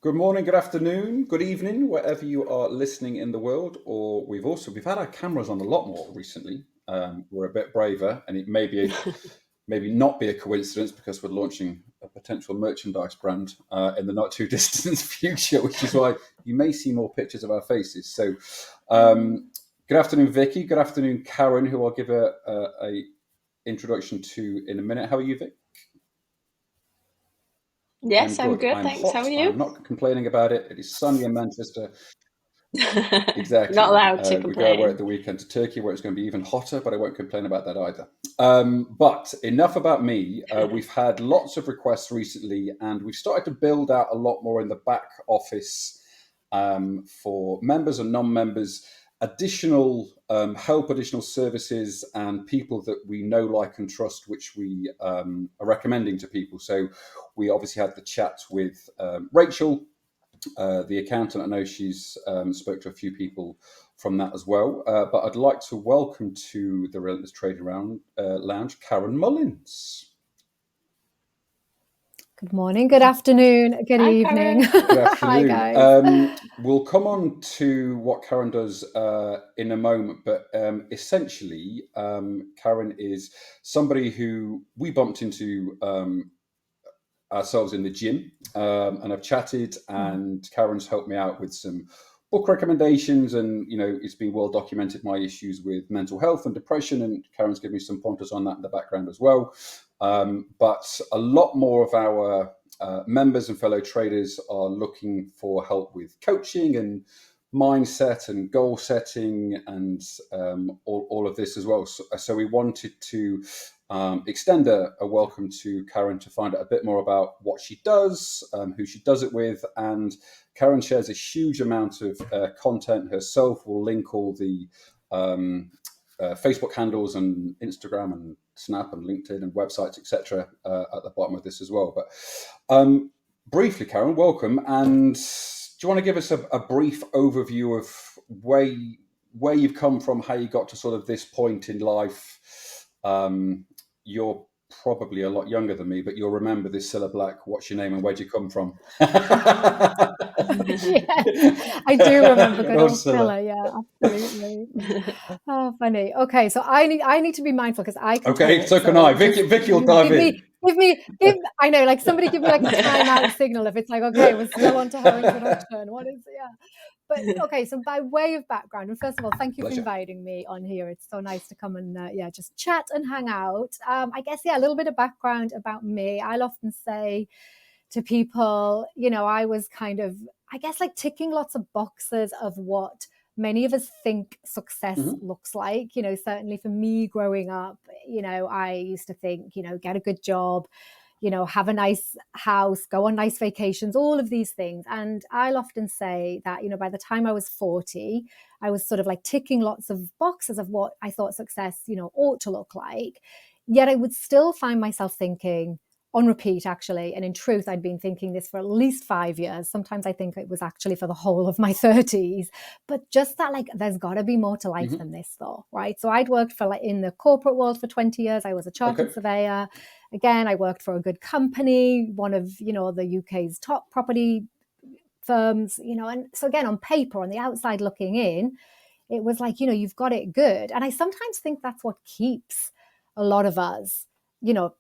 Good morning, good afternoon, good evening, wherever you are listening in the world. Or we've had our cameras on a lot more recently. We're a bit braver, and it maybe not be a coincidence because we're launching a potential merchandise brand in the not too distant future, which is why you may see more pictures of our faces. So, good afternoon, Vicky. Good afternoon, Karen, who I'll give a introduction to in a minute. How are you, Vic? Yes, I'm good. I'm Thanks. How hot. are you? I'm not complaining about it. It is sunny in Manchester. Exactly. Not allowed to We go away at complain. the weekend to Turkey, where it's going to be even hotter, but I won't complain about that either. But enough about me. We've had lots of requests recently, and we've started to build out a lot more in the back office for members and non-members, additional help, additional services, and people that we know, like, and trust, which we are recommending to people. So we obviously had the chat with Rachel, the accountant. I know she's spoke to a few people from that as well. But I'd like to welcome to the Relentless Trading Lounge, Karen Mullins. Good morning, good afternoon, good Hi, evening. Karen. Good afternoon. Hi, guys. We'll come on to what Karen does in a moment, but essentially, Karen is somebody who we bumped into ourselves in the gym, and I've chatted, and Karen's helped me out with some book recommendations, and it's been well documented, my issues with mental health and depression, and Karen's given me some pointers on that in the background as well. But a lot more of our members and fellow traders are looking for help with coaching and mindset and goal setting, and all of this as well. So we wanted to extend a welcome to Karen to find out a bit more about what she does, who she does it with, and Karen shares a huge amount of content herself. We'll link all the Facebook handles and Instagram and Snap and LinkedIn and websites, etc., at the bottom of this as well. But briefly, Karen, welcome. And do you want to give us a brief overview of where you've come from, how you got to sort of this point in life? You're probably a lot younger than me, but you'll remember this, Cilla Black. What's your name and where'd you come from? Yes, I do remember good old Cilla. Yeah, absolutely. Oh, funny. Okay, so I need to be mindful because I can Okay, talk. so can I. Vicky will dive in. I know, like, somebody give me like a timeout signal if it's like, okay, we're still on to her introduction. What is, yeah. But okay, so by way of background, and first of all, thank you for inviting me on here. It's so nice to come and just chat and hang out. I guess, a little bit of background about me. I'll often say to people, I was kind of, I guess, like ticking lots of boxes of what many of us think success looks like. Certainly for me growing up, I used to think, get a good job, have a nice house, go on nice vacations, all of these things. And I'll often say that, by the time I was 40, I was sort of like ticking lots of boxes of what I thought success, ought to look like. Yet I would still find myself thinking, on repeat, actually. And in truth, I'd been thinking this for at least 5 years. Sometimes I think it was actually for the whole of my 30s. But just that, like, there's got to be more to life than this, though, right? So I'd worked for, like, in the corporate world for 20 years. I was a chartered surveyor. Again, I worked for a good company, one of, the UK's top property firms, and so again, on paper, on the outside looking in, it was like, you've got it good. And I sometimes think that's what keeps a lot of us,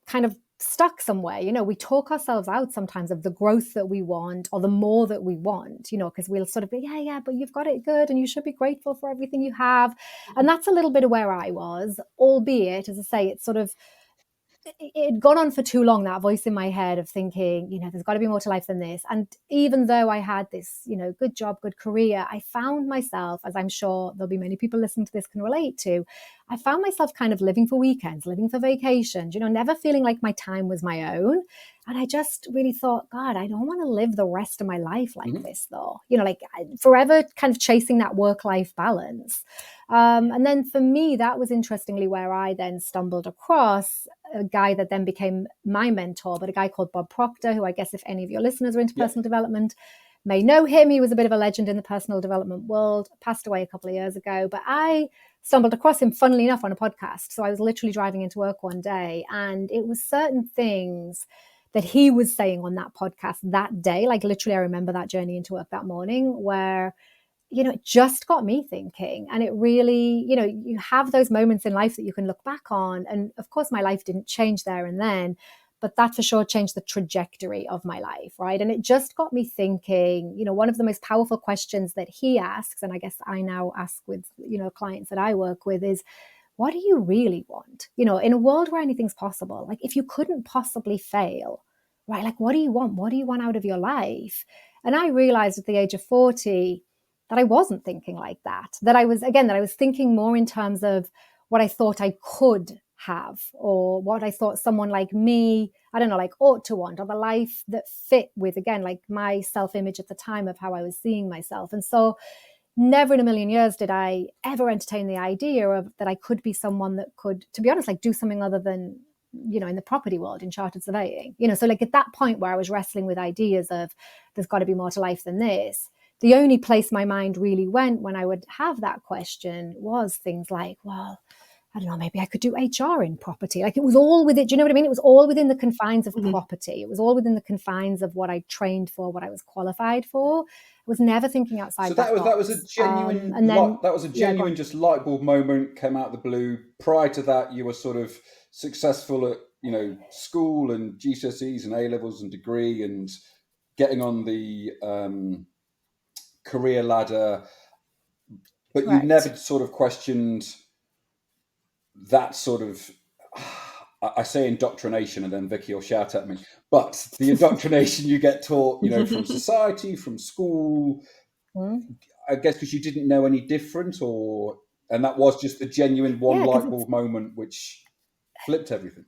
kind of stuck somewhere. We talk ourselves out sometimes of the growth that we want or the more that we want, because we'll sort of be, yeah, but you've got it good and you should be grateful for everything you have. And that's a little bit of where I was, albeit, as I say, it's sort of, it had gone on for too long, that voice in my head of thinking, there's got to be more to life than this. And even though I had this, good job, good career, I found myself, as I'm sure there'll be many people listening to this can relate to, I found myself kind of living for weekends, living for vacations, never feeling like my time was my own. And I just really thought, God, I don't want to live the rest of my life like this, though. Like, forever kind of chasing that work-life balance. And then for me, that was interestingly where I then stumbled across a guy that then became my mentor, but a guy called Bob Proctor, who I guess if any of your listeners are into personal development may know him. He was a bit of a legend in the personal development world, passed away a couple of years ago, but I stumbled across him, funnily enough, on a podcast. So I was literally driving into work one day, and it was certain things that he was saying on that podcast that day. Like literally, I remember that journey into work that morning where, you know, it just got me thinking. And it really, you know, you have those moments in life that you can look back on. And of course, my life didn't change there and then, but that for sure changed the trajectory of my life, right? And it just got me thinking, you know, one of the most powerful questions that he asks, and I guess I now ask with, you know, clients that I work with is, what do you really want? You know, in a world where anything's possible, like if you couldn't possibly fail, right? Like, what do you want? What do you want out of your life? And I realized at the age of 40 that I wasn't thinking like that. That I was thinking more in terms of what I thought I could have, or what I thought someone like me, I don't know, like ought to want, or the life that fit with, again, like my self-image at the time of how I was seeing myself. And so never in a million years did I ever entertain the idea of that I could be someone that could, to be honest, like do something other than, you know, in the property world, in chartered surveying, you know. So like at that point where I was wrestling with ideas of there's got to be more to life than this, the only place my mind really went when I would have that question was things like, well, I don't know, maybe I could do HR in property. Like it was all within, do you know what I mean? It was all within the confines of property. It was all within the confines of what I trained for, what I was qualified for. I was never thinking outside So that box. that was a genuine just light bulb moment, came out of the blue. Prior to that, you were sort of successful at, you know, school and GCSEs and A levels and degree and getting on the career ladder, but you never sort of questioned that sort of, I say indoctrination, and then Vicky will shout at me, but the indoctrination you get taught, you know, from society, from school, I guess because you didn't know any different, and that was just the genuine one light bulb moment which flipped everything.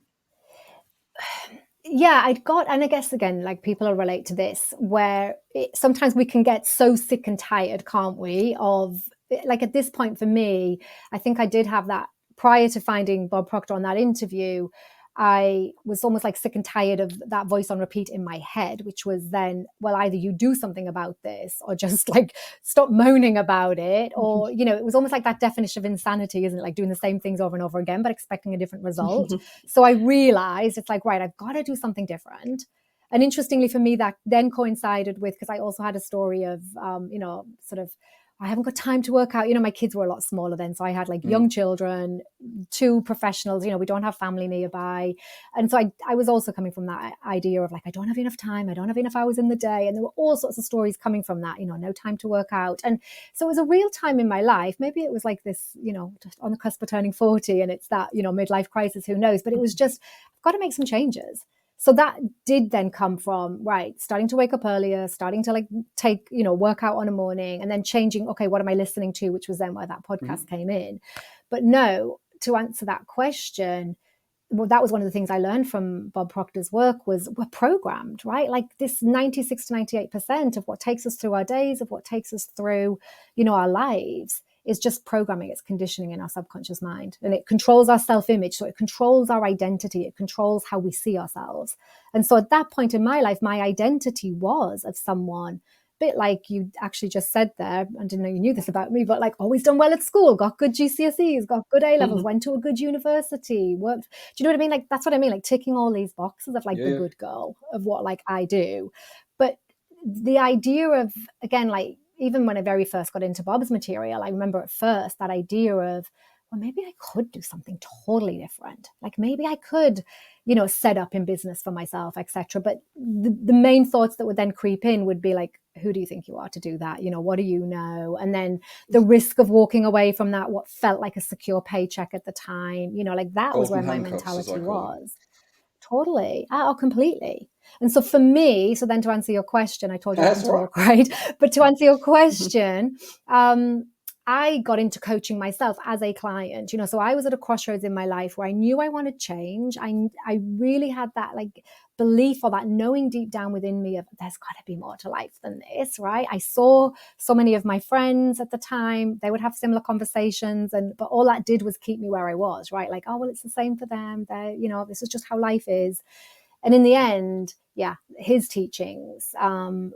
Yeah, and I guess again, like people will relate to this, where sometimes we can get so sick and tired, can't we? Of like at this point for me, I think I did have that prior to finding Bob Proctor on that interview. I was almost like sick and tired of that voice on repeat in my head, which was then, well, either you do something about this or just like stop moaning about it. Or, you know, it was almost like that definition of insanity, isn't it? Like doing the same things over and over again, but expecting a different result. So I realized it's like, right, I've got to do something different. And interestingly for me, that then coincided with, because I also had a story of, you know, sort of, I haven't got time to work out. You know, my kids were a lot smaller then. So I had like young children, 2 professionals, you know, we don't have family nearby. And so I was also coming from that idea of like, I don't have enough time. I don't have enough hours in the day. And there were all sorts of stories coming from that, you know, no time to work out. And so it was a real time in my life. Maybe it was like this, you know, just on the cusp of turning 40 and it's that, you know, midlife crisis, who knows? But it was just, I've got to make some changes. So that did then come from, right, starting to wake up earlier, starting to like take, you know, work out on a morning, and then changing, okay, what am I listening to? Which was then where that podcast came in. But no, to answer that question, well, that was one of the things I learned from Bob Proctor's work was we're programmed, right? Like this 96 to 98% of what takes us through our days, of what takes us through, you know, our lives is just programming. It's conditioning in our subconscious mind, and it controls our self-image. So it controls our identity. It controls how we see ourselves. And so at that point in my life, my identity was of someone, a bit like you actually just said there. I didn't know you knew this about me, but like always done well at school, got good GCSEs, got good A levels, went to a good university, worked. Do you know what I mean? Like that's what I mean, like ticking all these boxes of like the good girl of what like I do. But the idea of, again, like even when I very first got into Bob's material, I remember at first that idea of, well, maybe I could do something totally different. Like maybe I could, you know, set up in business for myself, etc. But the main thoughts that would then creep in would be like, who do you think you are to do that? You know, what do you know? And then the risk of walking away from that, what felt like a secure paycheck at the time, you know, like that was where my mentality was. Totally. Oh, completely. And so for me, so then to answer your question, I told you I didn't talk, right? But to answer your question, I got into coaching myself as a client, you know, so I was at a crossroads in my life where I knew I wanted change. I really had that like belief or that knowing deep down within me of there's got to be more to life than this, right? I saw so many of my friends at the time, they would have similar conversations, but all that did was keep me where I was, right? Like, oh, well, it's the same for them. They're, you know, this is just how life is. And in the end, yeah, his teachings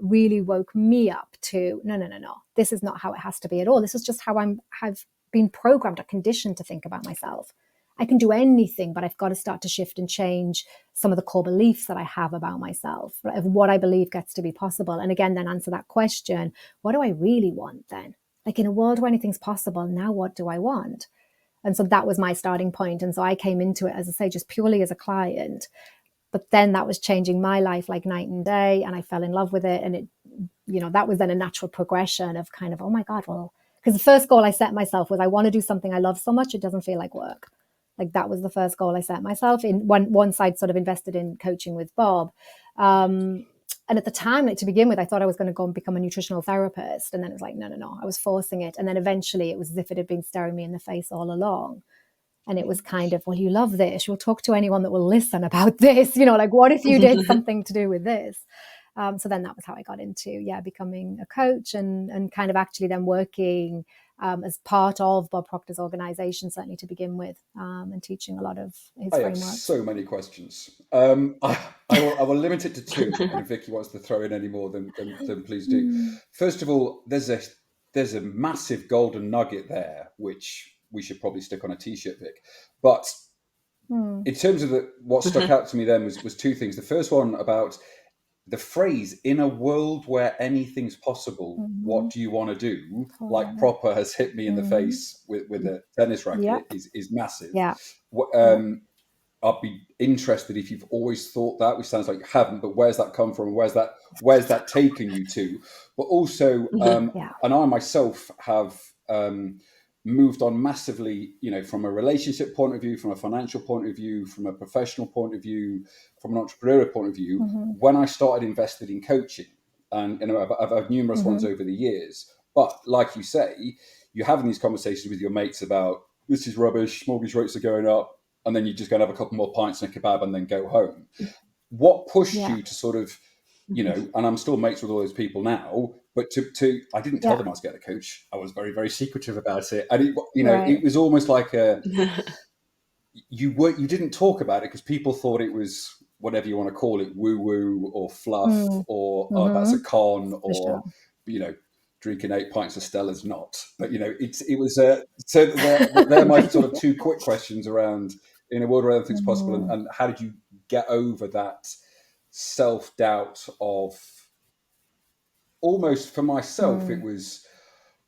really woke me up to, no. This is not how it has to be at all. This is just how I've been programmed or conditioned to think about myself. I can do anything, but I've got to start to shift and change some of the core beliefs that I have about myself, right, of what I believe gets to be possible. And again, then answer that question, what do I really want then? Like in a world where anything's possible, now what do I want? And so that was my starting point. And so I came into it, as I say, just purely as a client. But then that was changing my life like night and day. And I fell in love with it. And it, that was then a natural progression of kind of, oh my God, well, because the first goal I set myself was I want to do something I love so much it doesn't feel like work. Like that was the first goal I set myself in once I'd sort of invested in coaching with Bob. And at the time, like to begin with, I thought I was going to go and become a nutritional therapist. And then it was like, no, I was forcing it. And then eventually it was as if it had been staring me in the face all along. And it was kind of, well, you love this. You'll talk to anyone that will listen about this. Like, what if you did something to do with this? So then that was how I got into, becoming a coach and kind of actually then working as part of Bob Proctor's organization, certainly to begin with, and teaching a lot of his frameworks. I have so many questions. I will limit it to two. And if Vicky wants to throw in any more, then please do. First of all, there's a massive golden nugget there, which we should probably stick on a t-shirt, Vic. But in terms of what stuck out to me then was two things. The first one about the phrase, in a world where anything's possible, what do you want to do? Like proper has hit me in the face with a tennis racket is massive. I'd be interested if you've always thought that, which sounds like you haven't, but where's that come from? Where's that taken you to? But also, and I myself have moved on massively, from a relationship point of view, from a financial point of view, from a professional point of view, from an entrepreneurial point of view, when I started investing in coaching. And I've had numerous ones over the years. But like you say, you're having these conversations with your mates about, this is rubbish, mortgage rates are going up, and then you just go and have a couple more pints and a kebab and then go home. What pushed you to sort of, and I'm still mates with all those people now, but I didn't tell them I was getting a coach. I was very, very secretive about it. And it was almost like you didn't talk about it because people thought it was whatever you want to call it, woo-woo or fluff or that's a con or, drinking 8 pints of Stella's not. But, it was, so they're my sort of two quick questions around in a world where everything's possible and how did you get over that self-doubt of almost for myself, it was,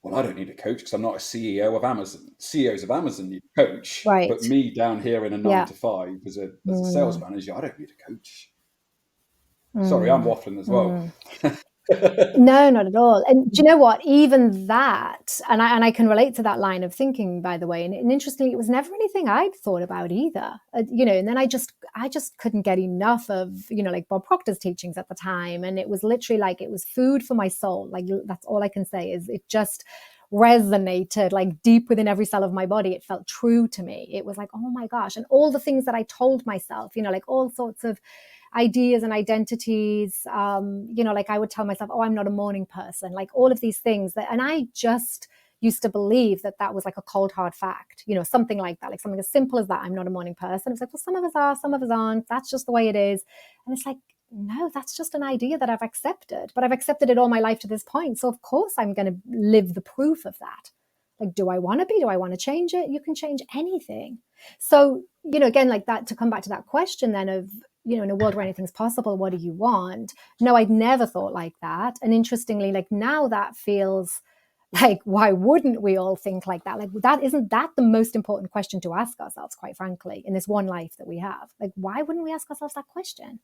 well, I don't need a coach because I'm not a CEO of Amazon. CEOs of Amazon need a coach, but me down here in a 9 to 5 as a sales manager, I don't need a coach. Sorry, I'm waffling as well. No, not at all. And do you know what? Even that, and I can relate to that line of thinking, by the way. And interestingly, it was never anything I'd thought about either. And then I just couldn't get enough of, like Bob Proctor's teachings at the time. And it was literally like it was food for my soul. Like that's all I can say is it just resonated like deep within every cell of my body. It felt true to me. It was like, oh my gosh. And all the things that I told myself, like all sorts of ideas and identities, like I would tell myself, oh, I'm not a morning person, like all of these things and I just used to believe that was like a cold hard fact, something like that, like something as simple as that. I'm not a morning person. It's like, well, some of us are, some of us aren't. That's just the way it is. And it's like, no, that's just an idea that I've accepted, but I've accepted it all my life to this point. So of course I'm going to live the proof of that. Like, do I want to be? Do I want to change it? You can change anything. So, again, like that, to come back to that question then of, in a world where anything's possible, what do you want? No, I'd never thought like that. And interestingly, like now that feels like, why wouldn't we all think like that? Like isn't that the most important question to ask ourselves, quite frankly, in this one life that we have? Like, why wouldn't we ask ourselves that question?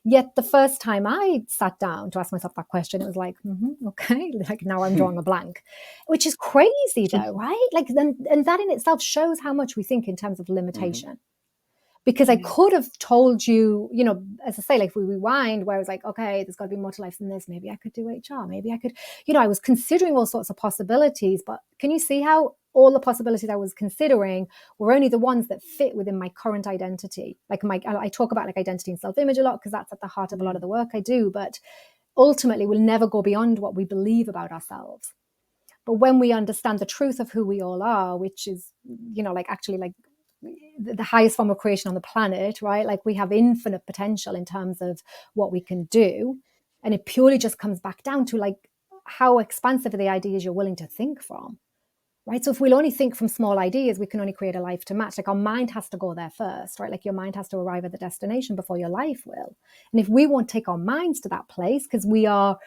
Yet the first time I sat down to ask myself that question, it was like, okay, like now I'm drawing a blank, which is crazy though, right? Like, and that in itself shows how much we think in terms of limitation. Because I could have told you, as I say, like if we rewind, where I was like, okay, there's got to be more to life than this. Maybe I could do HR. Maybe I could, I was considering all sorts of possibilities. But can you see how all the possibilities I was considering were only the ones that fit within my current identity? Like I talk about like identity and self-image a lot because that's at the heart of a lot of the work I do. But ultimately, we'll never go beyond what we believe about ourselves. But when we understand the truth of who we all are, which is, like actually like the highest form of creation on the planet, right? Like we have infinite potential in terms of what we can do. And it purely just comes back down to like how expansive are the ideas you're willing to think from. right? So if we'll only think from small ideas, we can only create a life to match. Like our mind has to go there first, right? Like your mind has to arrive at the destination before your life will. And if we won't take our minds to that place because we are,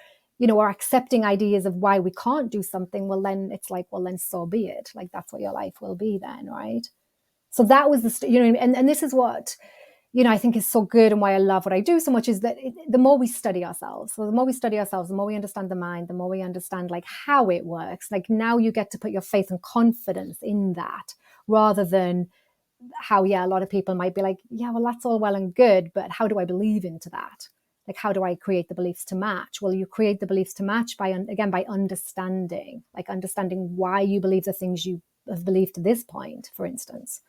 are accepting ideas of why we can't do something, well, then it's like, well, then so be it. Like that's what your life will be then, right? So that was and this is what, I think is so good and why I love what I do so much is that the more we study ourselves, the more we understand the mind, the more we understand like how it works. Like now you get to put your faith and confidence in that rather than how, a lot of people might be like, yeah, well, that's all well and good, but how do I believe into that? Like, how do I create the beliefs to match? Well, you create the beliefs to match by understanding why you believe the things you have believed to this point, for instance.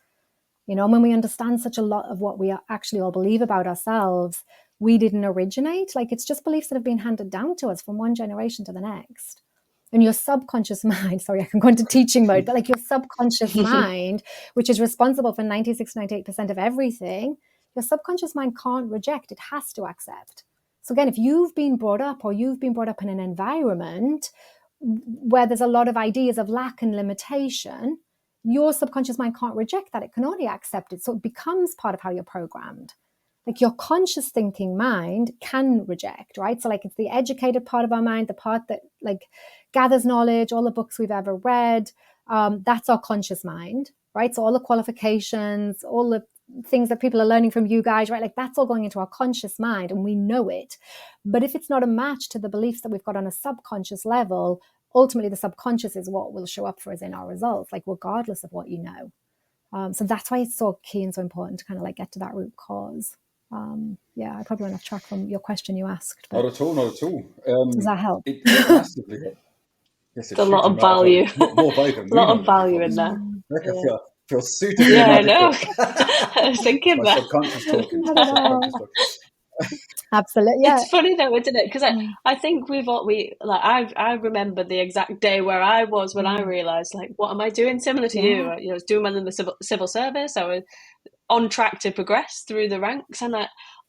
When we understand such a lot of what we actually all believe about ourselves, we didn't originate. Like it's just beliefs that have been handed down to us from one generation to the next. And your subconscious mind, sorry, I can go into teaching mode, but like your subconscious mind, which is responsible for 96, 98% of everything, your subconscious mind can't reject. It has to accept. So again, if you've been brought up in an environment where there's a lot of ideas of lack and limitation, your subconscious mind can't reject that. It can only accept it. So it becomes part of how you're programmed. Like your conscious thinking mind can reject, right? So like it's the educated part of our mind, the part that like gathers knowledge, all the books we've ever read. That's our conscious mind, right? So all the qualifications, all the things that people are learning from you guys, right? Like that's all going into our conscious mind and we know it. But if it's not a match to the beliefs that we've got on a subconscious level, ultimately the subconscious is what will show up for us in our results, like regardless of what you know. So that's why it's so key and so important to kind of like get to that root cause. I probably went off track from your question you asked. Not at all. Does that help? It massively. Yes, a lot of value. More value than a lot of value in there. I feel suitably I know. I was thinking that. Subconscious talking. Absolutely, yeah. It's funny though, isn't it? Because I think I remember the exact day where I was when I realised, like, what am I doing? Similar to you, I was doing well in the civil service. I was on track to progress through the ranks, and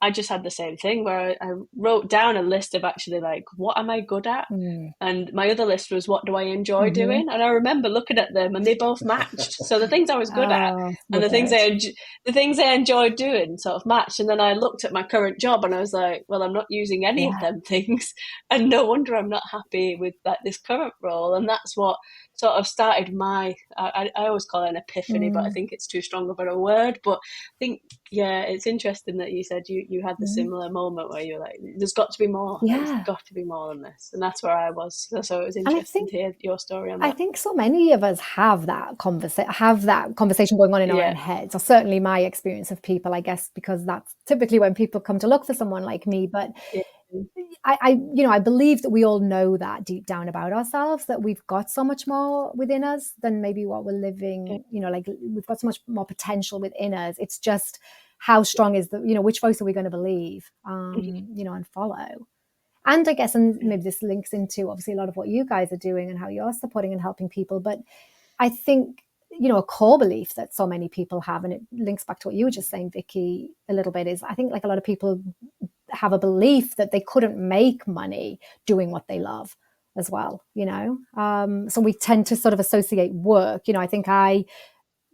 I just had the same thing where I wrote down a list of actually like, what am I good at? And my other list was, what do I enjoy doing? And I remember looking at them and they both matched. So the things I was good at and the things I enjoyed doing sort of matched. And then I looked at my current job and I was like, well, I'm not using any of them things. And no wonder I'm not happy with this current role. And that's what sort of started I always call it an epiphany, but I think it's too strong of a word. But I think, it's interesting that you said you had the similar moment where you're like, there's got to be more. There's got to be more than this. And that's where I was. So it was interesting to hear your story on that. I think so many of us have that conversation going on in our own heads, or certainly my experience of people, I guess, because that's typically when people come to look for someone like me. But I believe that we all know that deep down about ourselves, that we've got so much more within us than maybe what we're living, like we've got so much more potential within us. It's just how strong is which voice are we going to believe, and follow. And I guess, and maybe this links into obviously a lot of what you guys are doing and how you're supporting and helping people. But I think, a core belief that so many people have, and it links back to what you were just saying, Vicky, a little bit, is I think like a lot of people have a belief that they couldn't make money doing what they love as well, so we tend to sort of associate work. I think I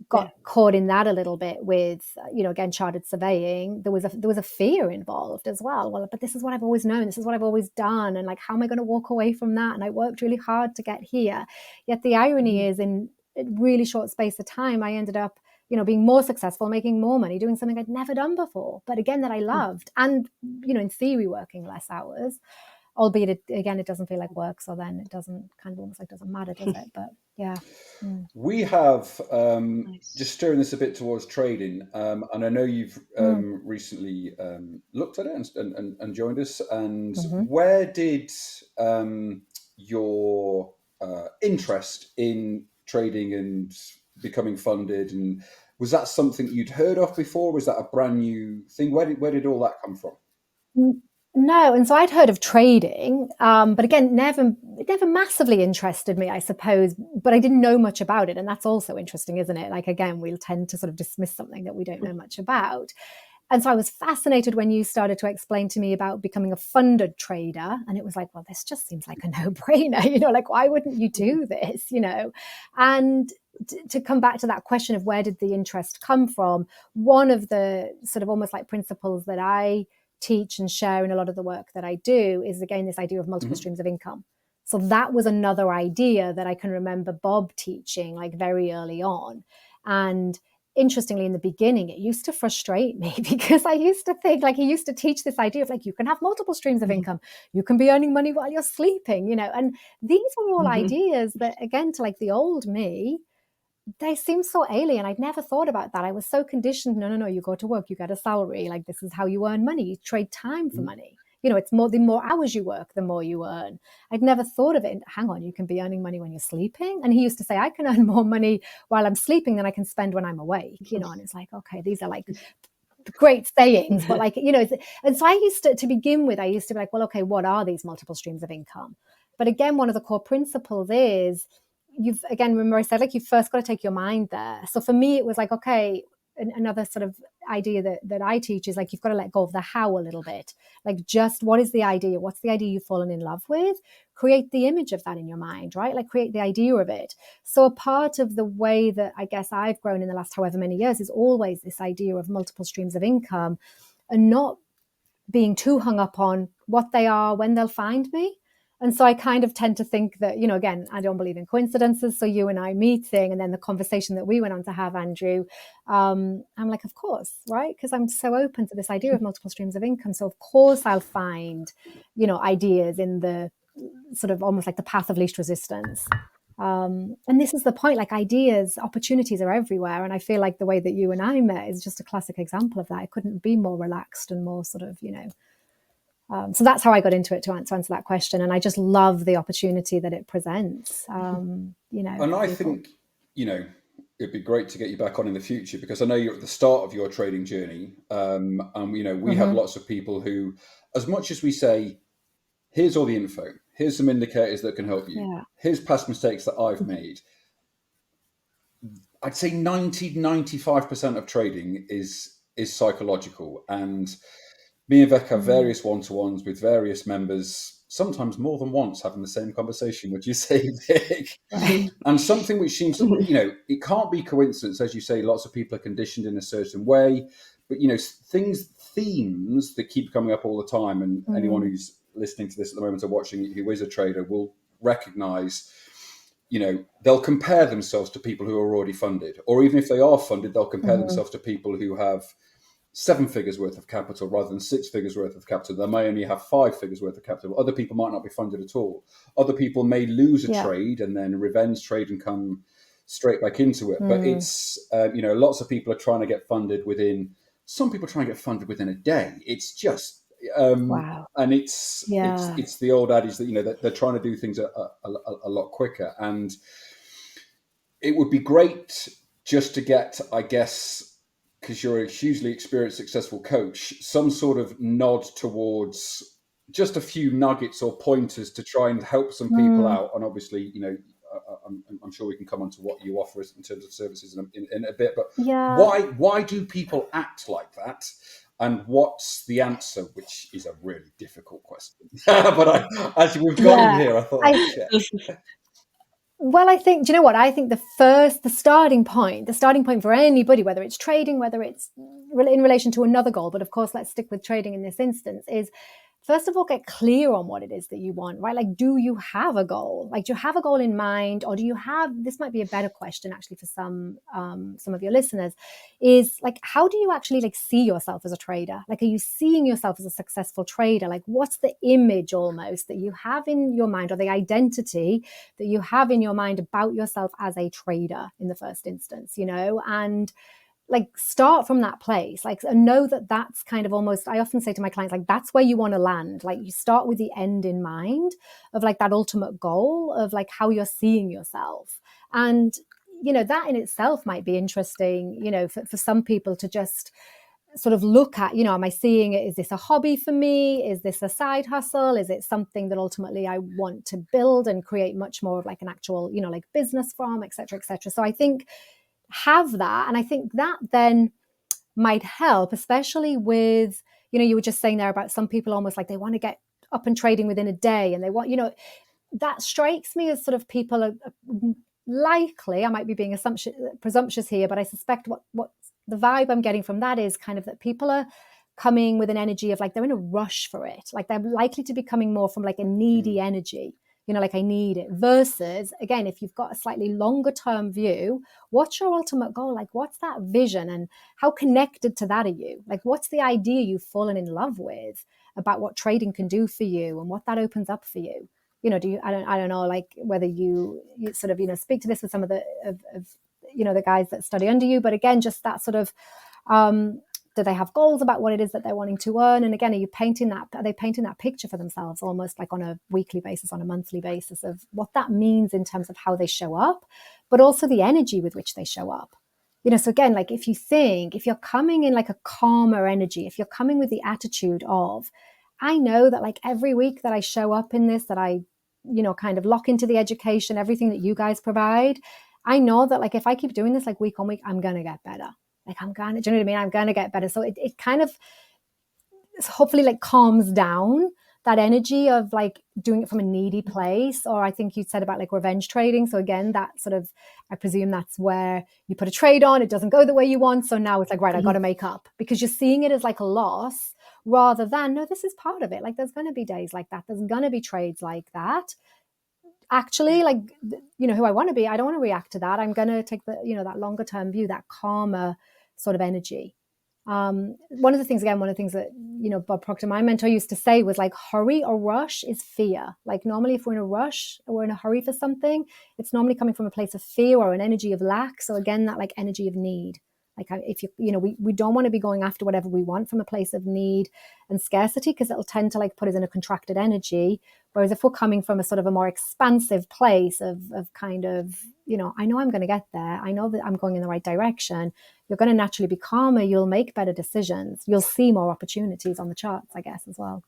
got caught in that a little bit with, again, chartered surveying. There was a fear involved as well. Well, but this is what I've always known. This is what I've always done. And like, how am I going to walk away from that? And I worked really hard to get here. Yet the irony is, in a really short space of time, I ended up, being more successful, making more money, doing something I'd never done before, but again, that I loved. And, in theory, working less hours, albeit it doesn't feel like work. So then it doesn't almost like doesn't matter, does it? But yeah. We have, just steering this a bit towards trading, and I know you've recently looked at it and joined us. And where did your interest in trading and becoming funded, and was that something you'd heard of before? Was that a brand new thing? Where did all that come from? No, and so I'd heard of trading, but again, it never massively interested me, I suppose, but I didn't know much about it. And that's also interesting, isn't it? Like, again, we'll tend to sort of dismiss something that we don't know much about. And so I was fascinated when you started to explain to me about becoming a funded trader. And it was like, well, this just seems like a no-brainer, like, why wouldn't you do this, And to come back to that question of where did the interest come from, one of the sort of almost like principles that I teach and share in a lot of the work that I do is, again, this idea of multiple streams of income. So that was another idea that I can remember Bob teaching like very early on. And interestingly, in the beginning, it used to frustrate me because I used to think, like, he used to teach this idea of like, you can have multiple streams of income, you can be earning money while you're sleeping, and these were all ideas that, again, to like the old me, they seem so alien. I'd never thought about that. I was so conditioned. No, you go to work, you get a salary. Like, this is how you earn money. You trade time for money. It's more, the more hours you work, the more you earn. I'd never thought of it. Hang on, you can be earning money when you're sleeping. And he used to say, I can earn more money while I'm sleeping than I can spend when I'm awake, and it's like, okay, these are like great sayings, but like, and so I used to begin with, I used to be like, well, okay, what are these multiple streams of income? But again, one of the core principles is, remember I said, like, you first got to take your mind there. So for me, it was like, okay, another sort of idea that I teach is like, you've got to let go of the how a little bit. Like, just what is the idea? What's the idea you've fallen in love with? Create the image of that in your mind, right? Like, create the idea of it. So a part of the way that I guess I've grown in the last however many years is always this idea of multiple streams of income, and not being too hung up on what they are, when they'll find me. And so I kind of tend to think that, again, I don't believe in coincidences. So you and I meeting, and then the conversation that we went on to have, Andrew, I'm like, of course, right? Because I'm so open to this idea of multiple streams of income. So of course I'll find, ideas in the sort of almost like the path of least resistance. And this is the point, like, ideas, opportunities are everywhere. And I feel like the way that you and I met is just a classic example of that. I couldn't be more relaxed and more sort of, so that's how I got into it, to answer that question. And I just love the opportunity that it presents. And I think, it'd be great to get you back on in the future, because I know you're at the start of your trading journey. And, we have lots of people who, as much as we say, here's all the info, here's some indicators that can help you, here's past mistakes that I've made. I'd say 95% of trading is psychological. And me and Vec have various one-to-ones with various members, sometimes more than once, having the same conversation, would you say, Vic? Right. And something which seems, it can't be coincidence. As you say, lots of people are conditioned in a certain way, but, themes that keep coming up all the time. And anyone who's listening to this at the moment or watching who is a trader will recognize, they'll compare themselves to people who are already funded, or even if they are funded, they'll compare themselves to people who have 7 figures worth of capital rather than 6 figures worth of capital. They may only have 5 figures worth of capital. Other people might not be funded at all. Other people may lose a trade and then revenge trade and come straight back into it. But it's, lots of people are trying to get funded within, some people try and get funded within a day. It's just, Wow. And it's the old adage that, that they're trying to do things a lot quicker. And it would be great just to get, I guess, because you're a hugely experienced, successful coach, some sort of nod towards just a few nuggets or pointers to try and help some people out. And obviously, I'm sure we can come on to what you offer in terms of services in a bit. But why do people act like that? And what's the answer? Which is a really difficult question. But as we've got in here, I thought I'd check. Well, I think, do you know what? I think the starting point for anybody, whether it's trading, whether it's in relation to another goal, but of course, let's stick with trading in this instance, is first of all, get clear on what it is that you want, right? Like, do you have a goal? Like, do you have a goal in mind? Or do you have, this might be a better question actually for some of your listeners, is like, how do you actually like see yourself as a trader? Like, are you seeing yourself as a successful trader? Like, what's the image almost that you have in your mind, or the identity that you have in your mind about yourself as a trader in the first instance, and like, start from that place, like, and know that that's kind of almost, I often say to my clients, like, that's where you want to land. Like, you start with the end in mind of like that ultimate goal of like how you're seeing yourself. And, that in itself might be interesting, for some people to just sort of look at, am I seeing it? Is this a hobby for me? Is this a side hustle? Is it something that ultimately I want to build and create much more of like an actual, like business from, et cetera, et cetera. So I think have that. And I think that then might help, especially with, you were just saying there about some people almost like they want to get up and trading within a day, and they want, that strikes me as sort of people are likely, I might be being presumptuous here, but I suspect what the vibe I'm getting from that is kind of that people are coming with an energy of like they're in a rush for it. Like they're likely to be coming more from like a needy energy, like I need it, versus again, if you've got a slightly longer term view, what's your ultimate goal? Like what's that vision, and how connected to that are you? Like what's the idea you've fallen in love with about what trading can do for you and what that opens up for you? Do you, I don't know, like whether you sort of, speak to this with some of the, the guys that study under you, but again, just that sort of, do they have goals about what it is that they're wanting to earn? And again, are they painting that picture for themselves almost like on a weekly basis, on a monthly basis, of what that means in terms of how they show up, but also the energy with which they show up? So again, like if you're coming in like a calmer energy, if you're coming with the attitude of, I know that like every week that I show up in this, that I, kind of lock into the education, everything that you guys provide, I know that like if I keep doing this like week on week, I'm going to get better. Like do you know what I mean? I'm going to get better. So it kind of hopefully like calms down that energy of like doing it from a needy place. Or I think you said about like revenge trading. So again, that sort of, I presume that's where you put a trade on, it doesn't go the way you want. So now it's like, right, I got to make up, because you're seeing it as like a loss rather than, no, this is part of it. Like there's going to be days like that. There's going to be trades like that. Actually, like, who I want to be, I don't want to react to that. I'm going to take the, that longer term view, that calmer sort of energy. One of the things that, Bob Proctor, my mentor, used to say was like, hurry or rush is fear. Like normally if we're in a rush or we're in a hurry for something, it's normally coming from a place of fear or an energy of lack. So again, that like energy of need. Like if we don't want to be going after whatever we want from a place of need and scarcity, because it'll tend to like put us in a contracted energy. Whereas if we're coming from a sort of a more expansive place of kind of, I know I'm going to get there. I know that I'm going in the right direction. You're going to naturally be calmer. You'll make better decisions. You'll see more opportunities on the charts, I guess, as well.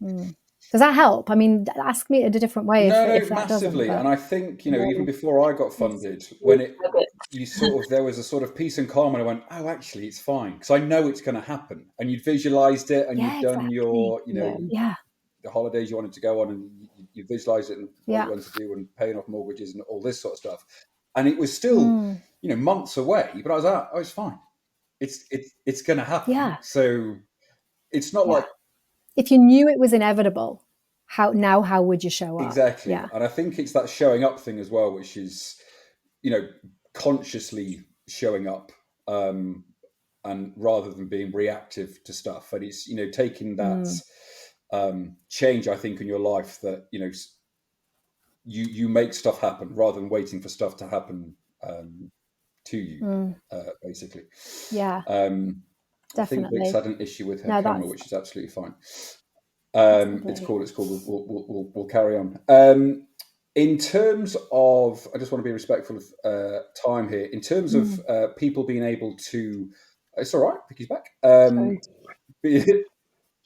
Does that help? I mean, ask me in a different way no, if that massively. doesn't. And I think, even before I got funded, when there was a sort of peace and calm, and I went, oh, actually, it's fine, because I know it's going to happen. And you'd visualized it, and you'd done your, the holidays you wanted to go on, and you visualized it and what you wanted to do, and paying off mortgages and all this sort of stuff. And it was still, months away, but I was like, oh, it's fine. It's going to happen. Yeah. So it's not like, if you knew it was inevitable, how would you show up? Exactly. Yeah. And I think it's that showing up thing as well, which is, consciously showing up, and rather than being reactive to stuff. And it's, taking that change, I think, in your life, that, you make stuff happen rather than waiting for stuff to happen to you, basically. Yeah. Definitely. I think Vic's had an issue with her camera, which is absolutely fine. It's cool. We'll carry on. In terms of, I just want to be respectful of time here. In terms of people being able to, it's all right. Vicky's back.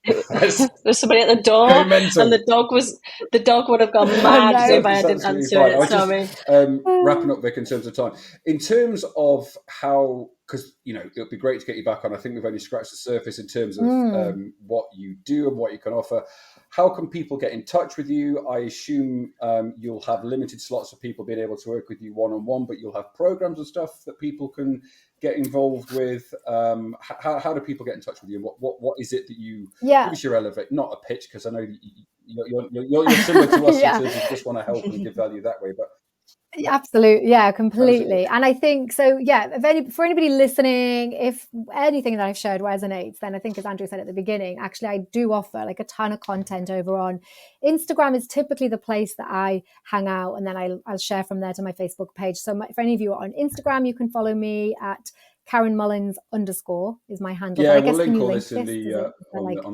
There's somebody at the door, and the dog would have gone mad if I didn't answer it. Sorry. Wrapping up, Vic, in terms of time. In terms of how, because it'll be great to get you back on. I think we've only scratched the surface in terms of what you do and what you can offer. How can people get in touch with you? I assume you'll have limited slots of people being able to work with you one-on-one, but you'll have programs and stuff that people can get involved with. How do people get in touch with you? What is it that you give us your elevator? Not a pitch, because I know you're similar to us in terms of just want to help and give value that way, but. Absolutely. Yeah, completely. And I think so, for anybody listening, if anything that I've shared resonates, then I think, as Andrew said at the beginning, actually I do offer like a ton of content over on Instagram. Is typically the place that I hang out, and then I'll share from there to my Facebook page. So if any of you are on Instagram, you can follow me at Karen Mullins _ is my handle. Yeah, we'll link all this in the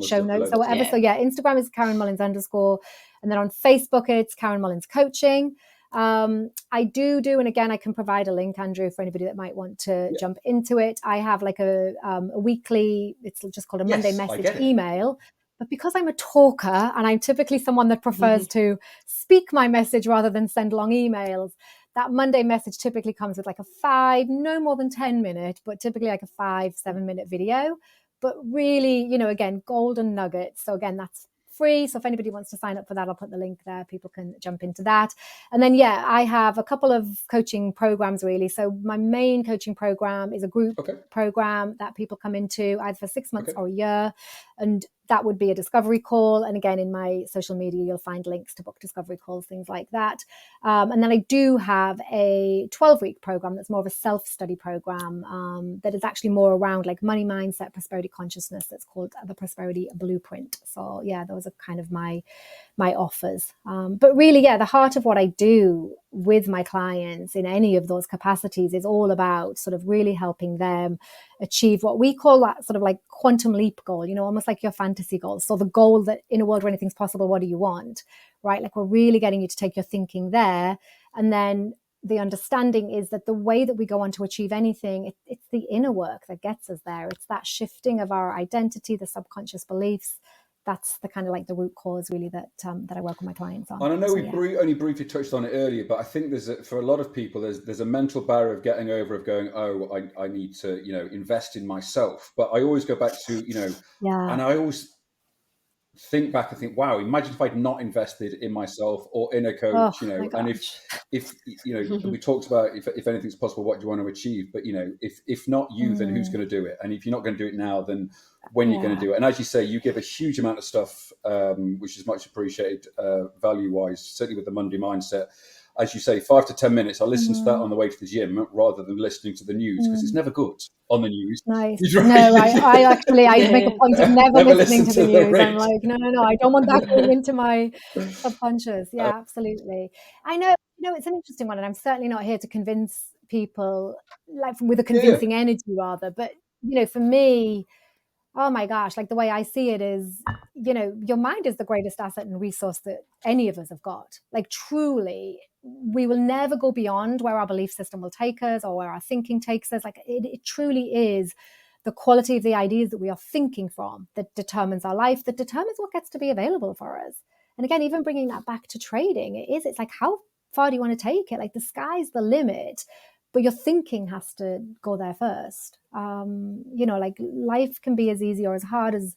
show notes or whatever. So Instagram is Karen Mullins _ and then on Facebook it's Karen Mullins Coaching. I do, and again, I can provide a link, Andrew, for anybody that might want to jump into it. I have like a weekly, it's just called a Monday message email. But because I'm a talker, and I'm typically someone that prefers to speak my message rather than send long emails, that Monday message typically comes with like a 5, no more than 10 minute, but typically like a 5-7 minute video. But really, again, golden nuggets. So again, that's free. So if anybody wants to sign up for that, I'll put the link there. People can jump into that. And then, I have a couple of coaching programs really. So my main coaching program is a group program that people come into either for 6 months or a year. And that would be a discovery call. And again, in my social media, you'll find links to book discovery calls, things like that. And then I do have a 12-week program that's more of a self-study program that is actually more around like money mindset, prosperity consciousness. That's called the Prosperity Blueprint. So those are kind of my offers. But really, the heart of what I do with my clients in any of those capacities is all about sort of really helping them achieve what we call that sort of like quantum leap goal, almost like your fantasy goal. So the goal that in a world where anything's possible, what do you want, right? Like we're really getting you to take your thinking there. And then the understanding is that the way that we go on to achieve anything, it's the inner work that gets us there. It's that shifting of our identity, the subconscious beliefs. That's the kind of like the root cause really that I work with my clients on. And I know we only briefly touched on it earlier, but I think for a lot of people, there's a mental barrier of getting over, of going, I need to, invest in myself. But I always go back to, and I always think back and think, wow, imagine if I'd not invested in myself or in a coach, and if we talked about if anything's possible, what do you want to achieve? But, if not you, then who's going to do it? And if you're not going to do it now, then when you're going to do it? And as you say, you give a huge amount of stuff, which is much appreciated value-wise, certainly with the Monday mindset. As you say, 5 to 10 minutes. I listen to that on the way to the gym rather than listening to the news because it's never good on the news. Nice. No, I make a point of never listening to the news. I'm like, no, I don't want that going into my subconscious. Yeah, absolutely. I know, it's an interesting one, and I'm certainly not here to convince people, like with a convincing energy rather. But for me, oh my gosh, like the way I see it is, your mind is the greatest asset and resource that any of us have got. Like truly, we will never go beyond where our belief system will take us or where our thinking takes us. Like it truly is the quality of the ideas that we are thinking from that determines our life, that determines what gets to be available for us. And again, even bringing that back to trading, it's like, how far do you want to take it? Like the sky's the limit. But your thinking has to go there first. Like life can be as easy or as hard as,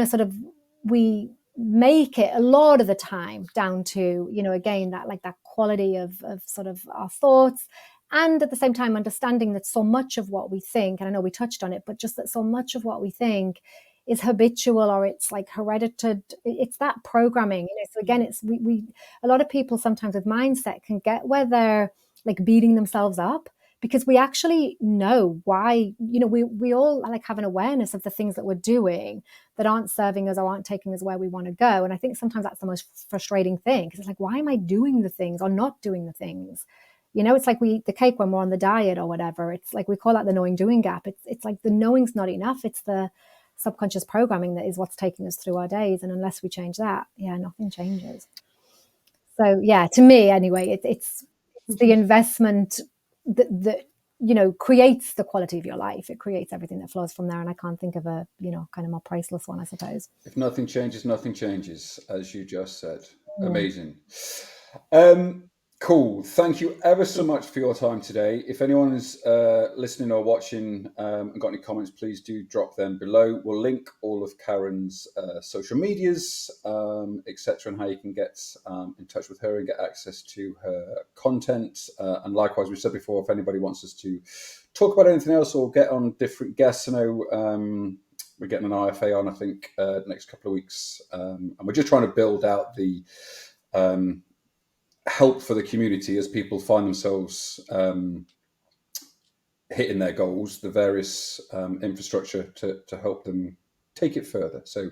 sort of we make it a lot of the time down to, again, that like that quality of sort of our thoughts. And at the same time, understanding that so much of what we think, and I know we touched on it, but just that so much of what we think is habitual or it's like hereditary. It's that programming. So again, it's we a lot of people sometimes with mindset can get where they're like beating themselves up because we actually know why, we all like have an awareness of the things that we're doing that aren't serving us or aren't taking us where we want to go. And I think sometimes that's the most frustrating thing because it's like, why am I doing the things or not doing the things? It's like we eat the cake when we're on the diet or whatever. It's like, we call that the knowing doing gap. It's like the knowing's not enough. It's the subconscious programming that is what's taking us through our days. And unless we change that, nothing changes. So to me anyway, it's the investment that creates the quality of your life. It creates everything that flows from there. And I can't think of a, kind of more priceless one, I suppose. If nothing changes, nothing changes, as you just said. Amazing. Cool. Thank you ever so much for your time today. If anyone is listening or watching and got any comments, please do drop them below. We'll link all of Karen's social medias, etc., and how you can get in touch with her and get access to her content. And likewise, we said before, if anybody wants us to talk about anything else or get on different guests, I know we're getting an IFA on, I think, next couple of weeks. And we're just trying to build out the help for the community as people find themselves hitting their goals, the various infrastructure to help them take it further. So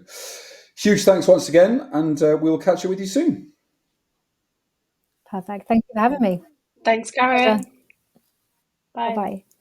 huge thanks once again, and we'll catch up with you soon. Perfect. Thank you for having me. Thanks, Karen. Bye. Bye-bye.